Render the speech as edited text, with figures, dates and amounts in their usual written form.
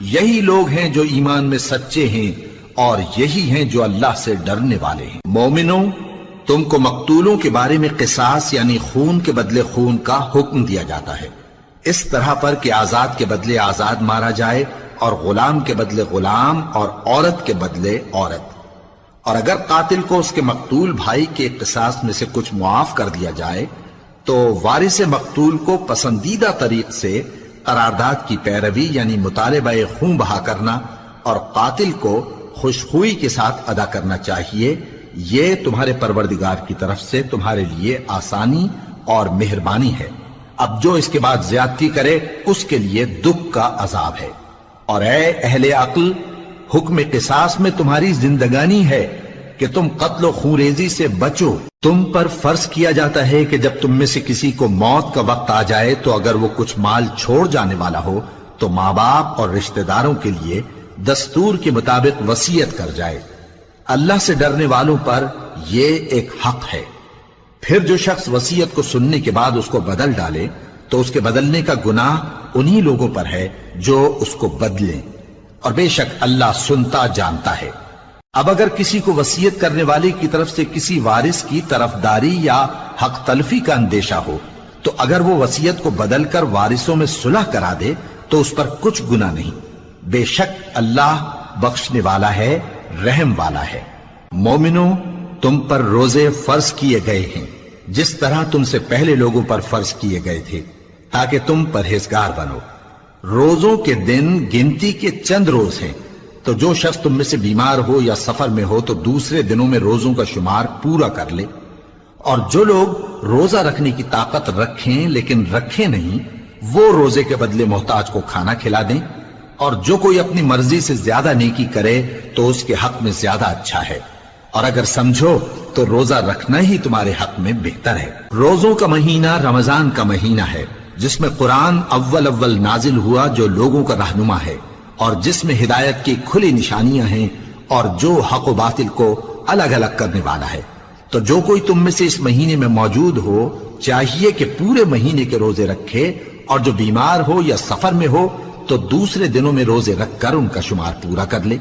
یہی لوگ ہیں جو ایمان میں سچے ہیں اور یہی ہیں جو اللہ سے ڈرنے والے ہیں۔ مومنوں، تم کو مقتولوں کے بارے میں قصاص یعنی خون کے بدلے خون کا حکم دیا جاتا ہے، اس طرح پر کہ آزاد کے بدلے آزاد مارا جائے اور غلام کے بدلے غلام اور عورت کے بدلے عورت۔ اور اگر قاتل کو اس کے مقتول بھائی کے قصاص میں سے کچھ معاف کر دیا جائے تو وارث مقتول کو پسندیدہ طریق سے قرارداد کی پیروی یعنی مطالبہ خون بہا کرنا اور قاتل کو خوشخوئی کے ساتھ ادا کرنا چاہیے۔ یہ تمہارے پروردگار کی طرف سے تمہارے لیے آسانی اور مہربانی ہے۔ اب جو اس کے بعد زیادتی کرے اس کے لیے دکھ کا عذاب ہے۔ اور اے اہل عقل، حکم قصاص میں تمہاری زندگانی ہے کہ تم قتل و خونریزی سے بچو۔ تم پر فرض کیا جاتا ہے کہ جب تم میں سے کسی کو موت کا وقت آ جائے تو اگر وہ کچھ مال چھوڑ جانے والا ہو تو ماں باپ اور رشتہ داروں کے لیے دستور کے مطابق وصیت کر جائے۔ اللہ سے ڈرنے والوں پر یہ ایک حق ہے۔ پھر جو شخص وصیت کو سننے کے بعد اس کو بدل ڈالے تو اس کے بدلنے کا گناہ انہی لوگوں پر ہے جو اس کو بدلیں، اور بے شک اللہ سنتا جانتا ہے۔ اب اگر کسی کو وصیت کرنے والے کی طرف سے کسی وارث کی طرفداری یا حق تلفی کا اندیشہ ہو تو اگر وہ وصیت کو بدل کر وارثوں میں صلح کرا دے تو اس پر کچھ گناہ نہیں، بے شک اللہ بخشنے والا ہے، رحم والا ہے۔ مومنوں، تم پر روزے فرض کیے گئے ہیں جس طرح تم سے پہلے لوگوں پر فرض کیے گئے تھے تاکہ تم پرہیزگار بنو۔ روزوں کے دن گنتی کے چند روز ہیں، تو جو شخص تم میں سے بیمار ہو یا سفر میں ہو تو دوسرے دنوں میں روزوں کا شمار پورا کر لے۔ اور جو لوگ روزہ رکھنے کی طاقت رکھیں لیکن رکھیں نہیں، وہ روزے کے بدلے محتاج کو کھانا کھلا دیں۔ اور جو کوئی اپنی مرضی سے زیادہ نیکی کرے تو اس کے حق میں زیادہ اچھا ہے، اور اگر سمجھو تو روزہ رکھنا ہی تمہارے حق میں بہتر ہے۔ روزوں کا مہینہ رمضان کا مہینہ ہے جس میں قرآن اول نازل ہوا، جو لوگوں کا رہنما ہے اور جس میں ہدایت کی کھلی نشانیاں ہیں اور جو حق و باطل کو الگ الگ کرنے والا ہے۔ تو جو کوئی تم میں سے اس مہینے میں موجود ہو چاہیے کہ پورے مہینے کے روزے رکھے، اور جو بیمار ہو یا سفر میں ہو تو دوسرے دنوں میں روزے رکھ کر ان کا شمار پورا کر لے۔